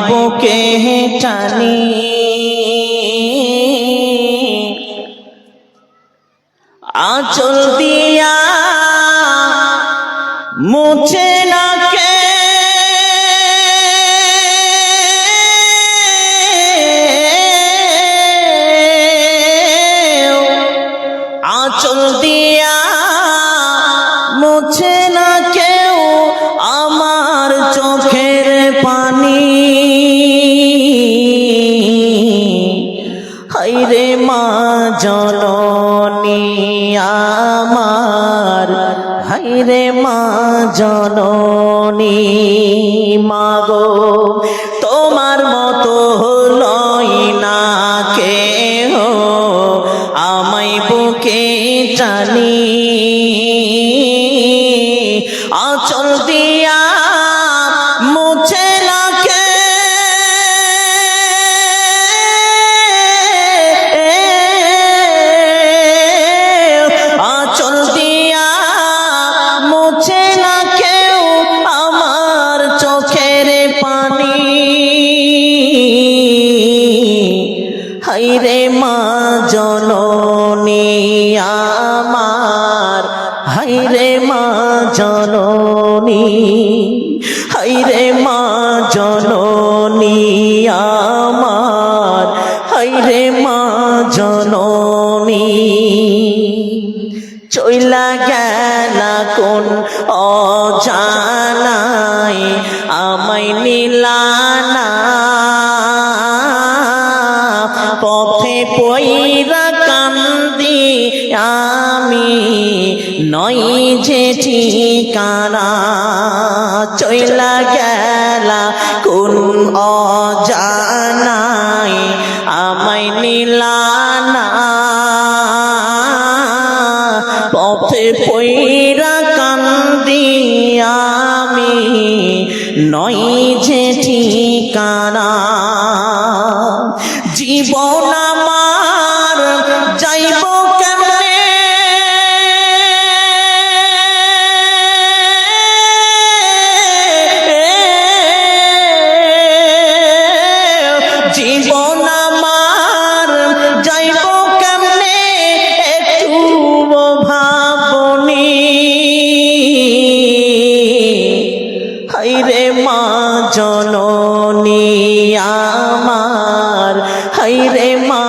বুকে টানি আঁচল দিয়া মুছে না কে আঁচল দিয়া মুছে না কেউ আমার চোখের পানি। হায়রে মা জননী আমার, হায়রে মা জননী। মাগো তোমার মতো লই না কেহ আমায় বুকে টানি আঁচল দিয়া মুছে না কে আঁচল দিয়া মুছে না কেউ আমার চোখের পানি। হায়রে মা জননী আমার, হায়রে মা জননী, হায়রে মা জননী আমার, হায়রে মা জননী। চইলা গেলা কোন অজানায় আমায় নিলানা, পথে পইরা কান্দি আমি নই যে ঠিকানা। চইলা গেলা কোন অজানায় আমায় নিলানা, পথে পইরা কান্দি আমি নই যে ঠিকানা। জীবন আমার যাইব কেমনে জীবন আমার যাইব কেমনে একটু ভাবনি। হায়রে মা জননী আমার, হায়রে মা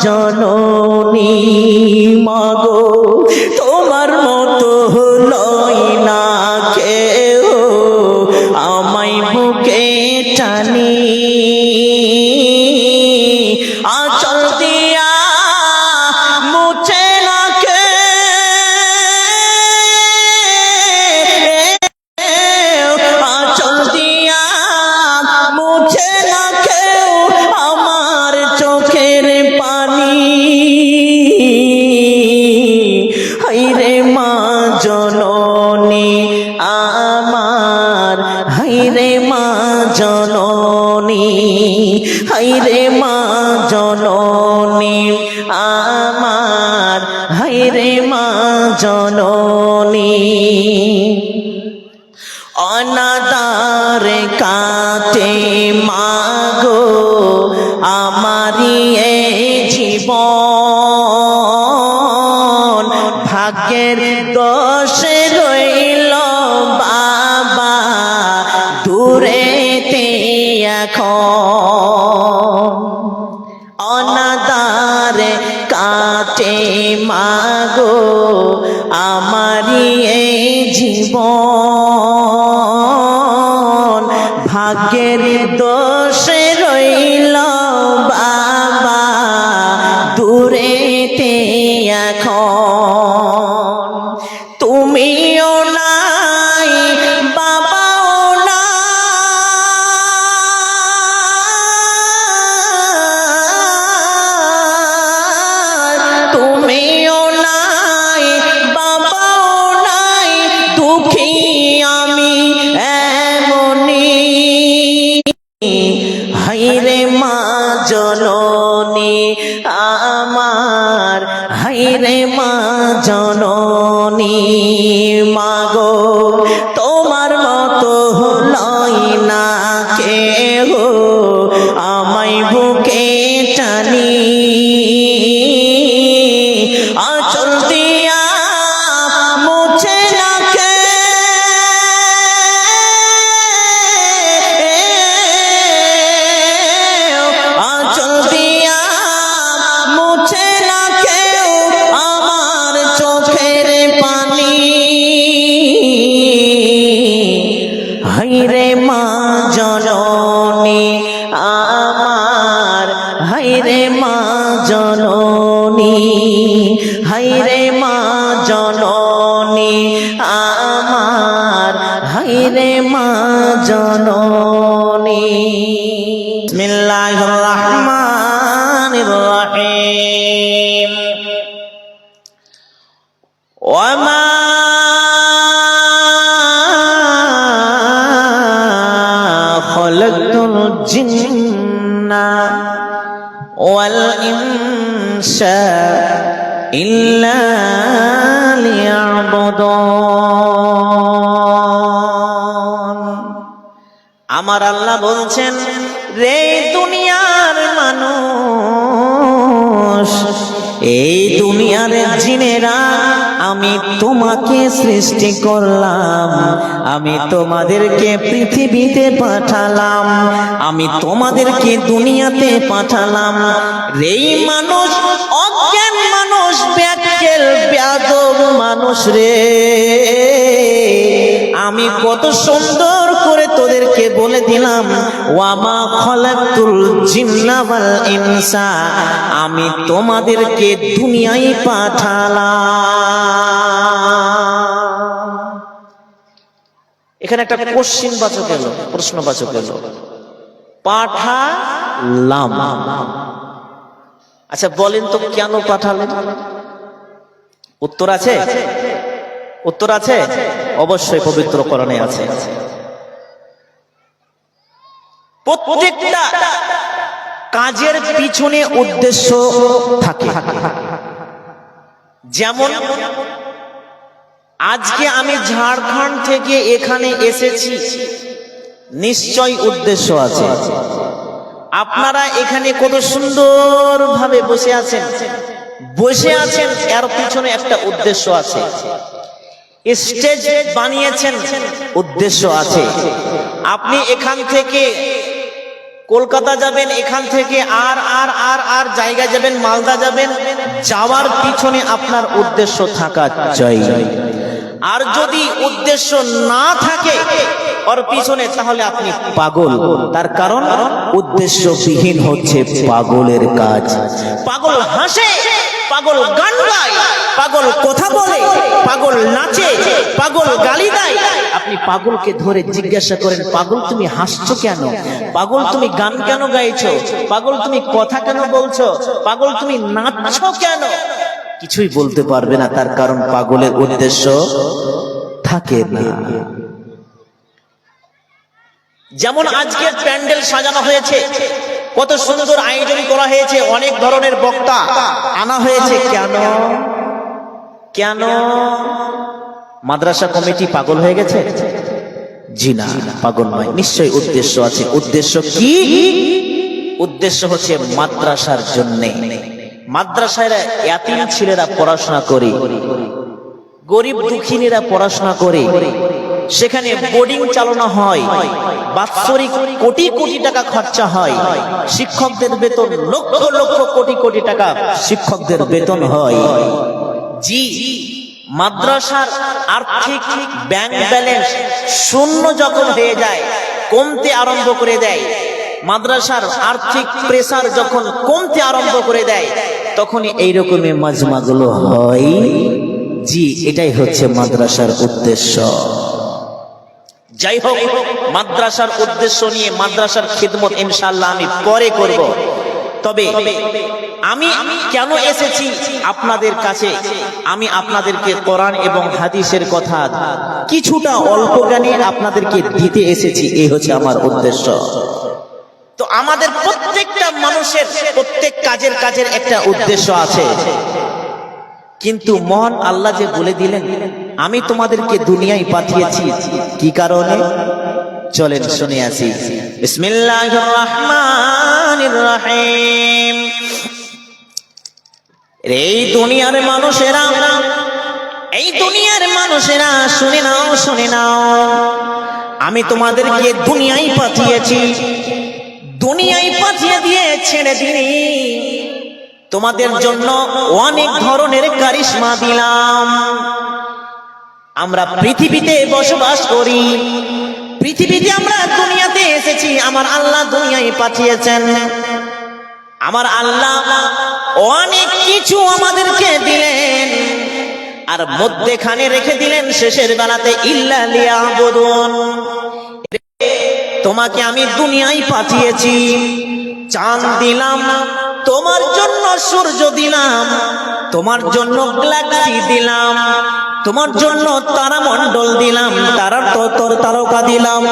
জননী। মাগো তোমার মতো লই না কেউ আমায় বুকে টানি আঁচল দিয়া মুছে না কে আঁচল দিয়া মুছে না কেউ আমার চোখের পানি। হায়রে মা জননী আমার, হায়রে মা জননী, হায়রে মা জননী আমার, হায়রে মা জননী। অনাদারে কাটে মাগো আমারি এই জীবন, ভাগ্যের দোষে রইল বাবা দূরেতে এখন। অনাদারে কাটে মাগো আমারি এই জীবন, ভাগ্যের দোষে রইল বাবা দূরেতে এখন। তুমিও নাই বাবাও নাই, তুমিও নাই বাবাও নাই, দুঃখী আমি এমনি। হায়রে মা জননী আমার, হায়রে মা জননী। হো আমায় বুকে টানি আঁচল দিয়া মুছে না কে আঁচল দিয়া মুছে না কেউ আমার চোখের পানি হায়রে মা জননী আমার হায়রে মা জননী হায়রে মা জননী আমার হায়রে মা জননী বিসমিল্লাহির রহমানির রহিম ওয়া خلقت الجن والإنس إلا ليعبدون আমার আল্লাহ বলছেন রে দুনিয়ার মানুষ এই দুনিয়ার জিনেরা আমি তোমাকে সৃষ্টি করলাম আমি তোমাদেরকে পৃথিবীতে পাঠালাম আমি তোমাদেরকে দুনিয়াতে পাঠালাম রে মানুষ অজ্ঞান মানুষ ব্যাকুল বেয়াদব মানুষ রে আমি কত সুন্দর করে তোদেরকে বলে দিলাম ওয়ামা খালাকতুল জিন্না ওয়াল ইনসা আমি তোমাদেরকে দুনিয়ায় পাঠালাম এখানে একটা কোশ্চেন বাচক এলো প্রশ্নবাচক এলো পাঠালাম আচ্ছা বলেন তো কেন পাঠালেন উত্তর আছে উত্তর আছে অবশ্যই পবিত্র কোরআনে আছে প্রত্যেকটা কাজের পিছনে উদ্দেশ্য থাকে যেমন আজকে আমি ঝাড়খণ্ড থেকে এখানে এসেছি নিশ্চয় উদ্দেশ্য আছে আপনারা এখানে কত সুন্দরভাবে বসে আছেন এর পিছনে একটা উদ্দেশ্য আছে স্টেজ বানিয়েছেন উদ্দেশ্য আছে আপনি এখান থেকে কলকাতা যাবেন এখান থেকে আর জায়গা যাবেন মালদা যাবেন যাওয়ার পিছনে আপনার উদ্দেশ্য থাকা চাই আর যদি উদ্দেশ্য না থাকে ওর পিছনে তাহলে আপনি পাগল তার কারণ উদ্দেশ্যবিহীন হচ্ছে পাগলের কাজ পাগল হাসে পাগল গান গায় পাগল কথা বলে পাগল নাচে পাগল গালি দেয় আপনি পাগলকে ধরে জিজ্ঞাসা করেন পাগল তুমি হাসছো কেন পাগল তুমি গান কেন গাইছো পাগল তুমি কথা কেন বলছো পাগল তুমি নাচছো কেন কিছুই বলতে পারবে না তার কারণ পাগলের উদ্দেশ্য থাকে না যেমন আজকে প্যান্ডেল সাজানো হয়েছে কত সুন্দর আয়োজন করা হয়েছে অনেক ধরনের বক্তা আনা হয়েছে কেন কেন মাদ্রাসা কমিটি পাগল হয়ে গেছে জি না পাগল নয় নিশ্চয়ই উদ্দেশ্য আছে উদ্দেশ্য কি উদ্দেশ্য হচ্ছে মাদ্রাসার জন্য মাদ্রাসায় ইয়াতিম ছেলেরা পড়াশোনা করে গরিব দুঃখীরা পড়াশোনা করে সেখানে বোর্ডিং চালানো হয় বাৎসরিক কোটি কোটি টাকা খরচা হয় শিক্ষকদের বেতন লক্ষ লক্ষ কোটি কোটি টাকা শিক্ষকদের বেতন হয় জি মাদ্রাসার আর্থিক ব্যাংক ব্যালেন্স শূন্য যখন হয়ে যায় কমতে আরম্ভ করে দেয় মাদ্রাসার আর্থিক প্রেসার যখন কমতে আরম্ভ করে দেয় তখনই এইরকমই মাজমাগুলো হয় জি এটাই হচ্ছে মাদ্রাসার উদ্দেশ্য যাই হোক মাদ্রাসার উদ্দেশ্য নিয়ে মাদ্রাসার খিদমত ইনশাআল্লাহ আমি পরে করব তবে আমি কেন এসেছি আপনাদের কাছে আমি আপনাদেরকে কোরআন এবং হাদিসের কথা কিছুটা অল্প জ্ঞানে আপনাদেরকে দিতে এসেছি এই হচ্ছে আমার উদ্দেশ্য তো আমাদের প্রত্যেকটা মানুষের প্রত্যেক কাজের একটা উদ্দেশ্য আছে কিন্তু মহান আল্লাহ যে বলে দিলেন আমি তোমাদেরকে দুনিয়ায় পাঠিয়েছি কি কারণে চলেন শুনে আসি বিসমিল্লাহির রহমানির রহিম। এই দুনিয়ার মানুষেরা, এই দুনিয়ার মানুষেরা শুনে নাও, শুনে নাও, আমি তোমাদেরকে দুনিয়ায় পাঠিয়েছি, দুনিয়ায় পাঠিয়ে দিয়ে ছেড়ে দিই, তোমাদের জন্য অনেক ধরনের কারিশমা দিলাম। আমরা পৃথিবীতে বসবাস করি, পৃথিবীতে আমরা দুনিয়াতে এসেছি, আমার আল্লাহ দুনিয়ায় পাঠিয়েছেন। আমার আল্লাহ অনেক কিছু আমাদেরকে দিলেন, আর মধ্যখানে রেখে দিলেন শেষের বেলাতে ইল্লা লিয়াবুদুন। তোমাকে আমি দুনিয়ায় পাঠিয়েছি, চাঁদ দিলাম তোমার জন্য, সূর্য দিলাম তোমার জন্য, গ্যালাক্সি দিলাম তোমার জন্য, তারামণ্ডল দিলাম, তারকা দিলাম,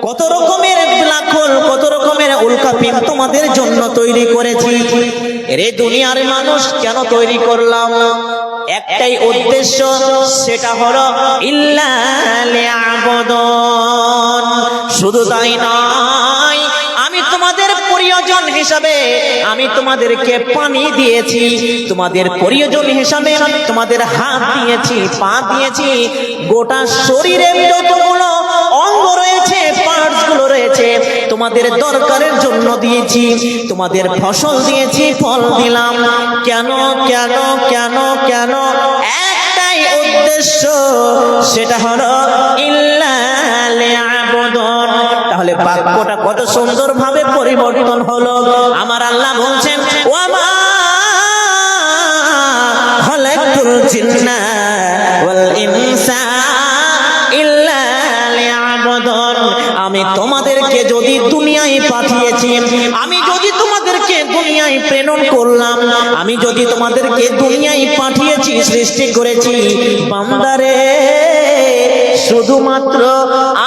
কত রকমের ব্ল্যাক হোল, কত রকমের উল্কাপিণ্ড তোমাদের জন্য তৈরি করেছি। এরে দুনিয়ার মানুষ কেন তৈরি করলাম? একটাই উদ্দেশ্য, সেটা হলো ইল্লা লিয়াবুদুন। শুধু তাই নয়, আমি তোমাদের প্রয়োজন হিসাবে আমি তোমাদেরকে পানি দিয়েছি, তোমাদের প্রয়োজন হিসাবে তোমাদের হাত দিয়েছি, পা দিয়েছি, গোটা শরীরের যতগুলো অঙ্গ রয়েছে, পার্টস গুলো রয়েছে, তোমাদের দরকারের জন্য দিয়েছি, তোমাদের ফসল দিয়েছি, ফল দিলাম। কেন কেন কেন কেন? একটাই উদ্দেশ্য, সেটা হলো ইল্লা লিয়াবুদুন। তাহলে বাক্যটা কত সুন্দর ভাবে পরিবর্তন হলো। আমার আল্লাহ বলছেন, ওয়ামা খালাকতুল জিন্না ওয়াল ইনসা ইল্লা লিয়াবুদুন। আমি তোমাদেরকে যদি দুনিয়ায় পাঠিয়েছি, আমি যদি তোমাদেরকে দুনিয়ায় প্রেরণ করলাম, আমি যদি তোমাদেরকে দুনিয়ায় পাঠিয়েছি, সৃষ্টি করেছি, বান্দারে শুধুমাত্র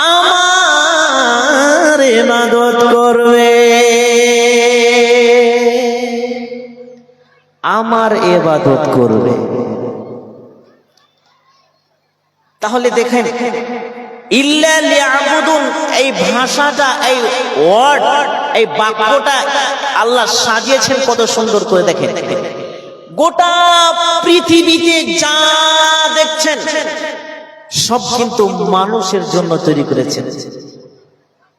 আমার ইবাদত করবে, আমার ইবাদত করবে। তাহলে দেখেন, ইল্লা লিয়াবুদুন, এই ভাষাটা, এই ওয়ার্ড, এই বাক্যটা আল্লাহ সাজিয়েছেন কত সুন্দর করে। দেখেন, গোটা পৃথিবীতে যা দেখছেন সব কিন্তু মানুষের জন্য তৈরি করেছেন।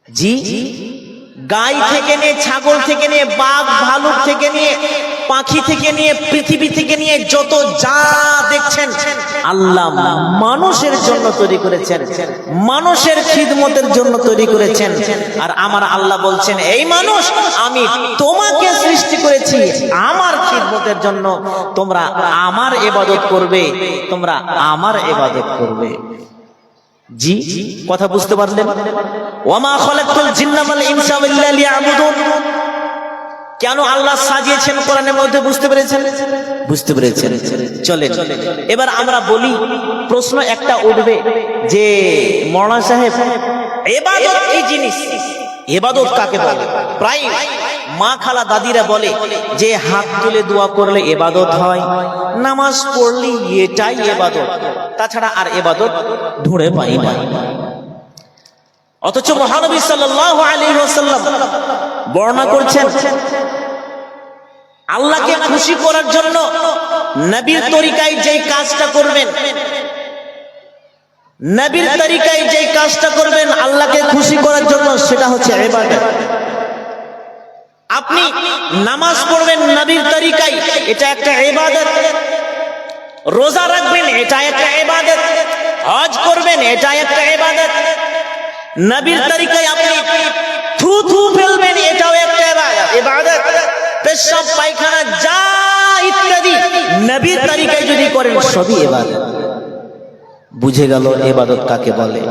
জি, গাই থেকে নিয়ে, ছাগল থেকে নিয়ে, বাঘ ভালুক থেকে নিয়ে, পাখি থেকে নিয়ে, পৃথিবী থেকে নিয়ে যত যা দেখছেন আল্লাহ মানুষের জন্য তৈরি করেছেন, মানুষের খিদমতের জন্য তৈরি করেছেন। আর আমার আল্লাহ বলছেন, এই মানুষ, আমি তোমাকে সৃষ্টি করেছি আমার খিদমতের জন্য, তোমরা আমার ইবাদত করবে, তোমরা আমার ইবাদত করবে। জি, কথা বুঝতে পারলেন? ওয়ামা খালাকতুল জিন্না ওয়াল ইনসা ইল্লা লিয়াবুদুন। কেন আল্লাহ সাজিয়েছেন কোরআনের মধ্যে, বুঝতে পেরেছেন? বুঝতে পেরেছেন? চলেন এবার আমরা বলি, প্রশ্ন একটা উঠবে যে মাওলানা সাহেব, ইবাদত কি জিনিস? ইবাদত কাকে বলে? প্রায় মা, খালা, দাদিরা বলে যে হাত তুলে দোয়া করলে ইবাদত হয়, নামাজ পড়লে এটাই ইবাদত, তাছাড়া আর ইবাদত ঢুঁড়ে পাই না। অথচ মহানবী সাল্লাল্লাহু আলাইহি ওয়াসাল্লাম বর্ণনা করছেন, আল্লাহকে খুশি করার জন্য নবীর তরিকায় যেই কাজটা করবেন, নবীর তরিকায় যেই কাজটা করবেন আল্লাহকে খুশি করার জন্য, সেটা হচ্ছে ইবাদত। আপনি নামাজ পড়বেন নবীর তরিকায়, এটা একটা ইবাদত। রোজা রাখবেন, এটা একটা ইবাদত। হজ করবেন, এটা একটা ইবাদত। নবীর তরিকায় আপনি থু ফেলবেন, এটাও একটা ইবাদত। পেশাব, পায়খানা, যা ইত্যাদি নবীর তরিকায় যদি করেন, সবই ইবাদত। বুঝে গেল ইবাদত কাকে বলে?